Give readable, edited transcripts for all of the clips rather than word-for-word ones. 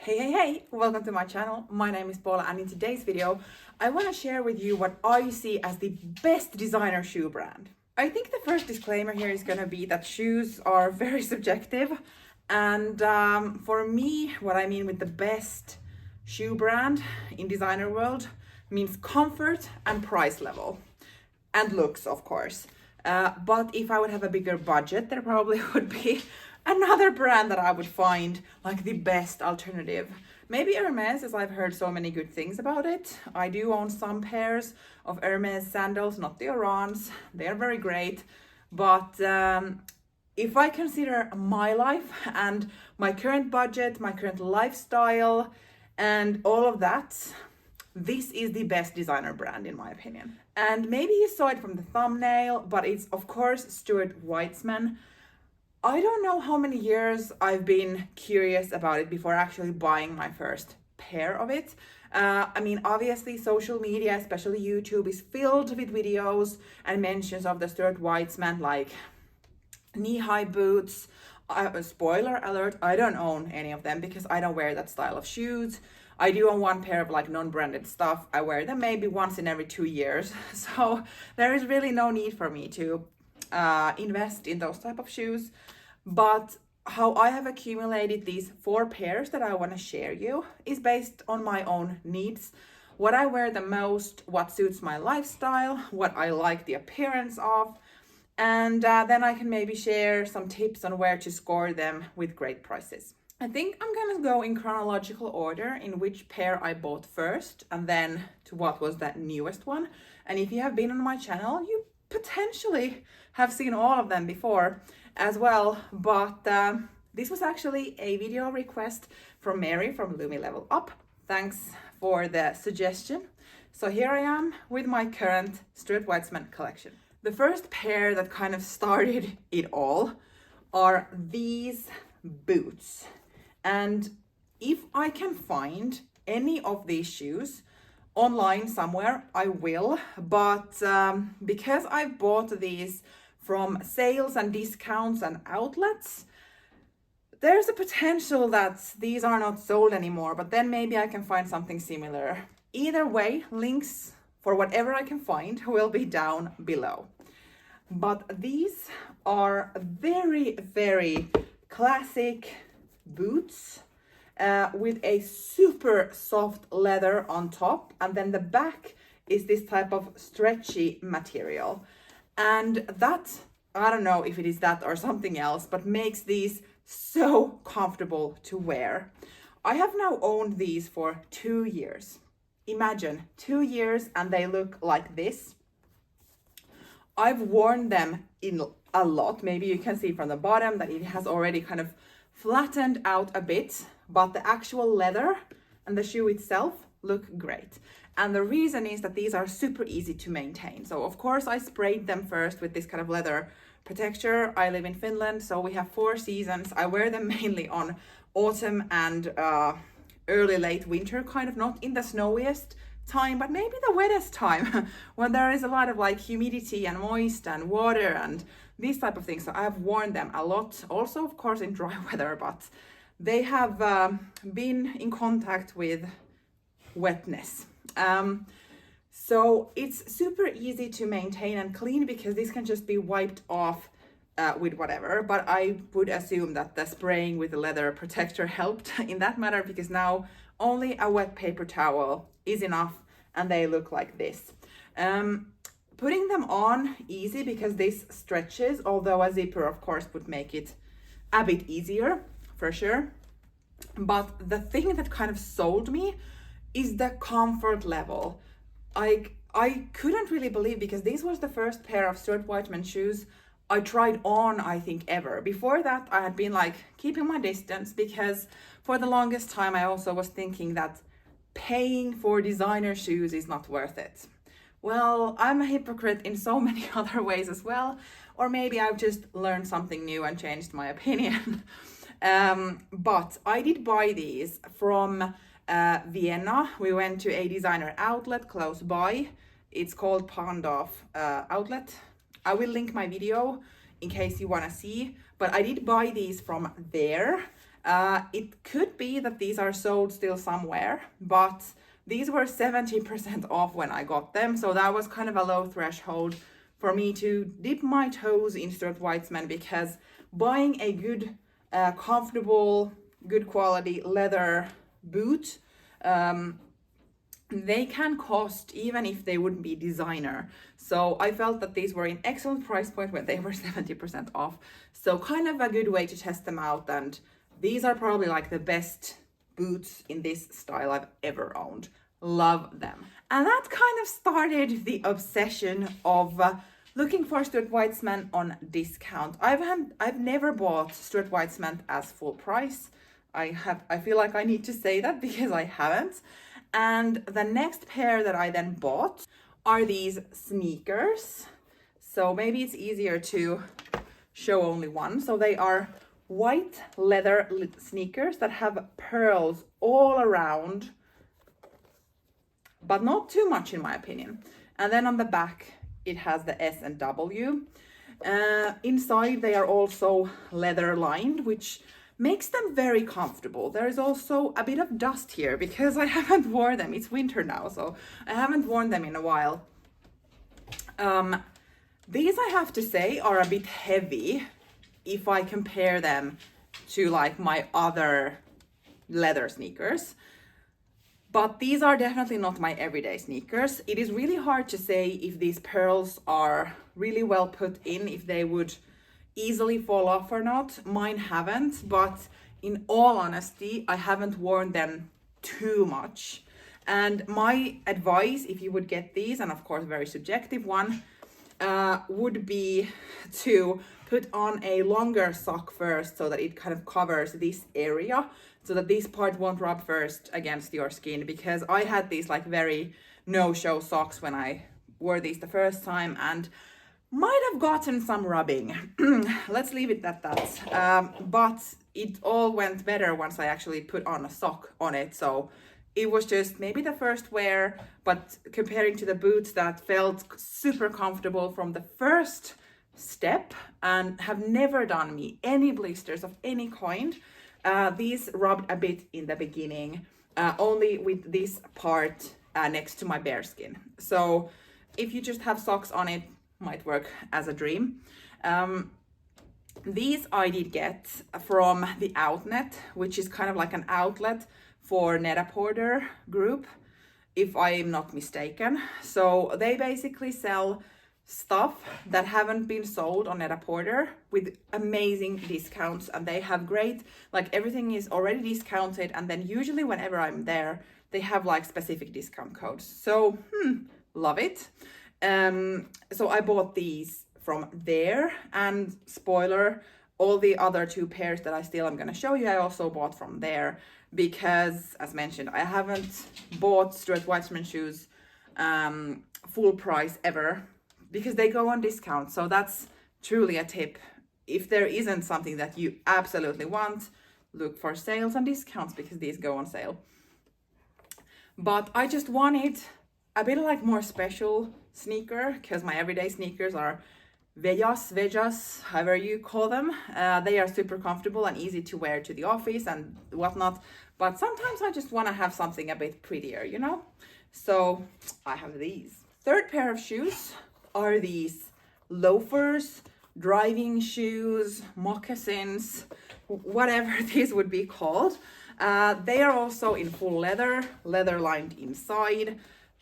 Hey, welcome to my channel. My name is Paula and in today's video, I want to share with you what I see as the best designer shoe brand. I think the first disclaimer here is going to be that shoes are very subjective. And for me, what I mean with the best shoe brand in designer world means comfort and price level. And looks, of course. But if I would have a bigger budget, there probably would be another brand that I would find like the best alternative. Maybe Hermes, as I've heard so many good things about it. I do own some pairs of Hermes sandals, not the Orans. They are very great. But if I consider my life and my current budget, my current lifestyle, and all of that, this is the best designer brand in my opinion. And maybe you saw it from the thumbnail, but it's of course Stuart Weitzman. I don't know how many years I've been curious about it before actually buying my first pair of it. Obviously social media, especially YouTube, is filled with videos and mentions of the Stuart Weitzman, like knee-high boots. Spoiler alert, I don't own any of them because I don't wear that style of shoes. I do own one pair of like non-branded stuff. I wear them maybe once in every 2 years. So there is really no need for me to invest in those type of shoes. But how I have accumulated these 4 pairs that I want to share you is based on my own needs. What I wear the most, what suits my lifestyle, what I like the appearance of. And then I can maybe share some tips on where to score them with great prices. I think I'm gonna go in chronological order in which pair I bought first and then to what was that newest one. And if you have been on my channel, you potentially have seen all of them before as well. But this was actually a video request from Mary from Lumi Level Up. Thanks for the suggestion. So here I am with my current Stuart Weitzman collection. The first pair that kind of started it all are these boots. And if I can find any of these shoes online somewhere, I will. But because I bought these from sales and discounts and outlets, there's a potential that these are not sold anymore, but then maybe I can find something similar. Either way, links for whatever I can find will be down below. But these are very, very classic boots with a super soft leather on top, and then the back is this type of stretchy material. And that, I don't know if it is that or something else, but makes these so comfortable to wear. I have now owned these for 2 years. Imagine 2 years and they look like this. I've worn them in a lot. Maybe you can see from the bottom that it has already kind of flattened out a bit, but the actual leather and the shoe itself look great. And the reason is that these are super easy to maintain. So of course I sprayed them first with this kind of leather protector. I live in Finland, so we have 4 seasons. I wear them mainly on autumn and early late winter, kind of not in the snowiest time, but maybe the wettest time when there is a lot of like humidity and moist and water and these type of things. So I've worn them a lot, also of course in dry weather, but they have been in contact with wetness. So it's super easy to maintain and clean because this can just be wiped off with whatever, but I would assume that the spraying with the leather protector helped in that matter, because now only a wet paper towel is enough and they look like this. Putting them on easy because this stretches, although a zipper of course would make it a bit easier for sure. But the thing that kind of sold me is the comfort level. I couldn't really believe, because this was the first pair of Stuart Weitzman shoes I tried on, I think, ever. Before that, I had been like keeping my distance because for the longest time I also was thinking that paying for designer shoes is not worth it. Well, I'm a hypocrite in so many other ways as well, or maybe I've just learned something new and changed my opinion. But I did buy these from Vienna. We went to a designer outlet close by. It's called Pandorf outlet. I will link my video in case you want to see, but I did buy these from there. It could be that these are sold still somewhere, but these were 70% off when I got them. So that was kind of a low threshold for me to dip my toes in Stuart Weitzman, because buying a good, comfortable, good quality leather boot, they can cost even if they wouldn't be designer. So I felt that these were an excellent price point when they were 70% off. So kind of a good way to test them out. And these are probably like the best boots in this style I've ever owned. Love them. And that kind of started the obsession of looking for Stuart Weitzman on discount. I've never bought Stuart Weitzman as full price. I feel like I need to say that because I haven't. And the next pair that I then bought are these sneakers. So maybe it's easier to show only one. So they are white leather sneakers that have pearls all around, but not too much in my opinion. And then on the back, it has the S and W. Inside, they are also leather lined, which makes them very comfortable. There is also a bit of dust here because I haven't worn them. It's winter now, so I haven't worn them in a while. These, I have to say, are a bit heavy if I compare them to like my other leather sneakers. But these are definitely not my everyday sneakers. It is really hard to say if these pearls are really well put in, if they would easily fall off or not. Mine haven't, but in all honesty, I haven't worn them too much. And my advice, if you would get these, and of course very subjective one, would be to put on a longer sock first so that it kind of covers this area, so that this part won't rub first against your skin, because I had these like very no-show socks when I wore these the first time and might have gotten some rubbing. Let's leave it at that. But it all went better once I actually put on a sock on it. So it was just maybe the first wear, but comparing to the boots that felt super comfortable from the first step and have never done me any blisters of any kind, these rubbed a bit in the beginning, only with this part next to my bare skin. So if you just have socks on it, might work as a dream. These I did get from the Outnet, which is kind of like an outlet for Net-a-Porter group, if I am not mistaken. So they basically sell stuff that haven't been sold on Net-a-Porter with amazing discounts, and they have great, like everything is already discounted, and then usually whenever I'm there they have like specific discount codes. So love it. So I bought these from there, and spoiler, all the other two pairs that I still am going to show you I also bought from there, because as mentioned, I haven't bought Stuart Weitzman shoes full price ever, because they go on discount. So that's truly a tip. If there isn't something that you absolutely want, look for sales and discounts, because these go on sale. But I just wanted a bit of like more special sneaker, because my everyday sneakers are vejas, however you call them. They are super comfortable and easy to wear to the office and whatnot. But sometimes I just want to have something a bit prettier, you know? So I have these. Third pair of shoes are these loafers, driving shoes, moccasins, whatever these would be called. They are also in full leather lined inside.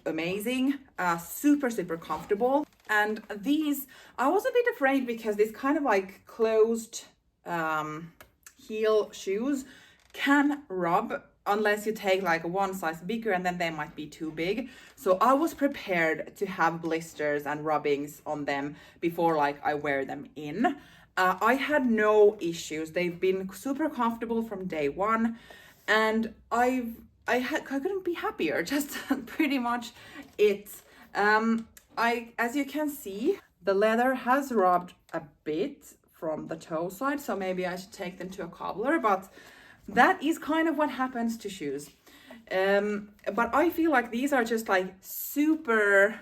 Amazing, super comfortable. And these, I was a bit afraid because this kind of like closed heel shoes can rub unless you take like one size bigger, and then they might be too big. So I was prepared to have blisters and rubbings on them before like I wear them in. I had no issues. They've been super comfortable from day one, and I couldn't be happier. Just pretty much it. As you can see, the leather has rubbed a bit from the toe side, so maybe I should take them to a cobbler, but that is kind of what happens to shoes. But I feel like these are just like super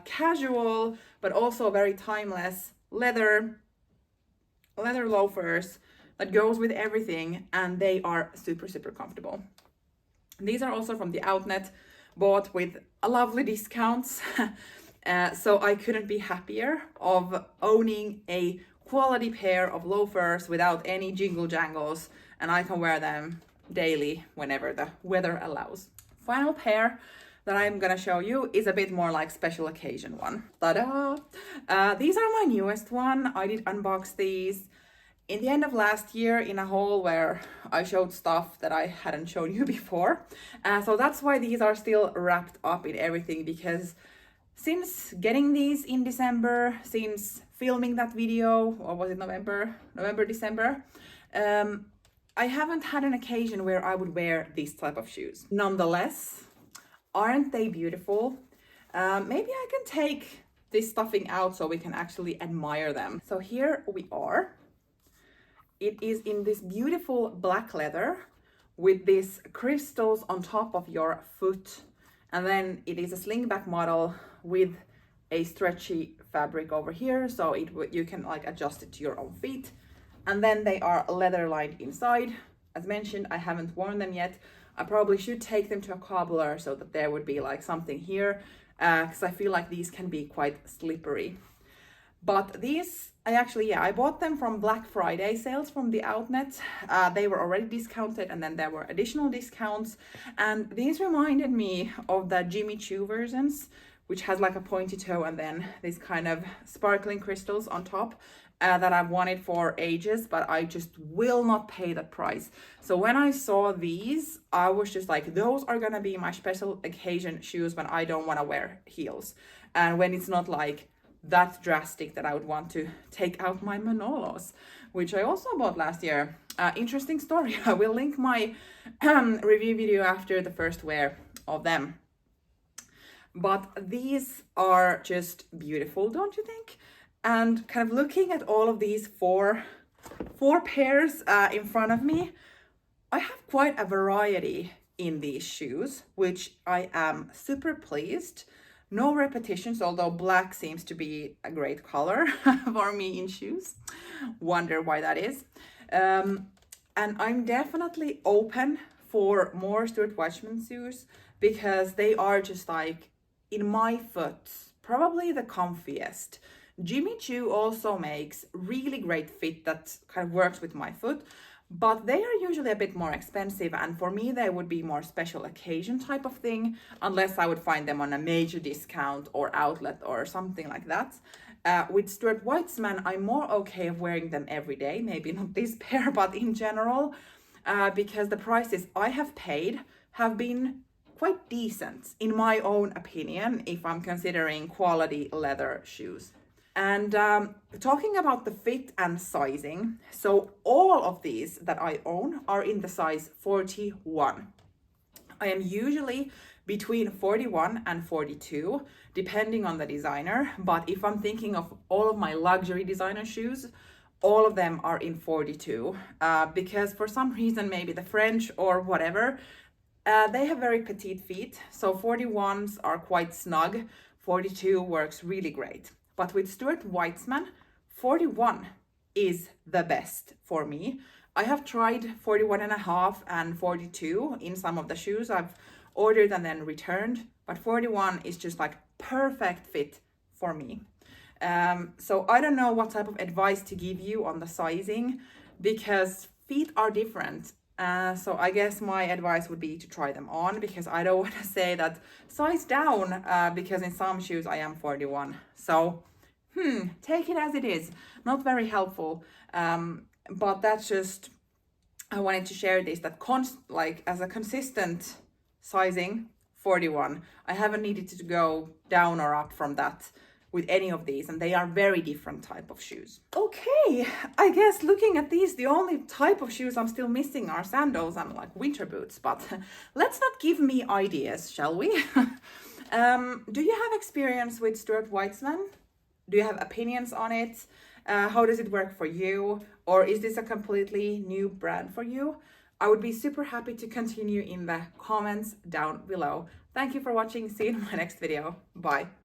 casual, but also very timeless leather loafers that goes with everything, and they are super, super comfortable. These are also from the outlet, bought with a lovely discounts. So I couldn't be happier of owning a quality pair of loafers without any jingle jangles, and I can wear them daily whenever the weather allows. Final pair that I'm gonna show you is a bit more like special occasion one. Ta-da! These are my newest one. I did unbox these in the end of last year in a haul where I showed stuff that I hadn't shown you before. So that's why these are still wrapped up in everything, because since getting these in December, since filming that video, or was it November, December, I haven't had an occasion where I would wear these type of shoes. Nonetheless, aren't they beautiful? Maybe I can take this stuffing out so we can actually admire them. So here we are. It is in this beautiful black leather with these crystals on top of your foot. And then it is a slingback model with a stretchy fabric over here, so you can like adjust it to your own feet. And then they are leather lined inside. As mentioned, I haven't worn them yet. I probably should take them to a cobbler so that there would be like something here, because I feel like these can be quite slippery. But these, I bought them from Black Friday sales from the outlet. They were already discounted, and then there were additional discounts. And these reminded me of the Jimmy Choo versions, which has like a pointy toe and then these kind of sparkling crystals on top, that I've wanted for ages, but I just will not pay that price. So when I saw these, I was just like, those are gonna be my special occasion shoes when I don't want to wear heels. And when it's not like that drastic that I would want to take out my Manolos, which I also bought last year. Interesting story. I will link my review video after the first wear of them. But these are just beautiful, don't you think? And kind of looking at all of these four pairs in front of me, I have quite a variety in these shoes, which I am super pleased. No repetitions, although black seems to be a great color for me in shoes. Wonder why that is. And I'm definitely open for more Stuart Weitzman shoes, because they are just like, in my foot, probably the comfiest. Jimmy Choo also makes really great fit that kind of works with my foot, but they are usually a bit more expensive, and for me they would be more special occasion type of thing, unless I would find them on a major discount or outlet or something like that. With Stuart Weitzman, I'm more okay of wearing them every day, maybe not this pair, but in general, because the prices I have paid have been quite decent, in my own opinion, if I'm considering quality leather shoes. And talking about the fit and sizing, so all of these that I own are in the size 41. I am usually between 41 and 42, depending on the designer. But if I'm thinking of all of my luxury designer shoes, all of them are in 42, because for some reason, maybe the French or whatever, they have very petite feet. So 41s are quite snug. 42 works really great. But with Stuart Weitzman, 41 is the best for me. I have tried 41.5 and 42 in some of the shoes I've ordered and then returned, but 41 is just like perfect fit for me. So I don't know what type of advice to give you on the sizing, because feet are different. So I guess my advice would be to try them on, because I don't want to say that size down, because in some shoes I am 41. So take it as it is. Not very helpful. But that's just, I wanted to share this, that as a consistent sizing, 41. I haven't needed to go down or up from that with any of these, and they are very different type of shoes. Okay, I guess looking at these, the only type of shoes I'm still missing are sandals and like winter boots, but let's not give me ideas, shall we? Do you have experience with Stuart Weitzman? Do you have opinions on it? How does it work for you? Or is this a completely new brand for you? I would be super happy to continue in the comments down below. Thank you for watching. See you in my next video. Bye.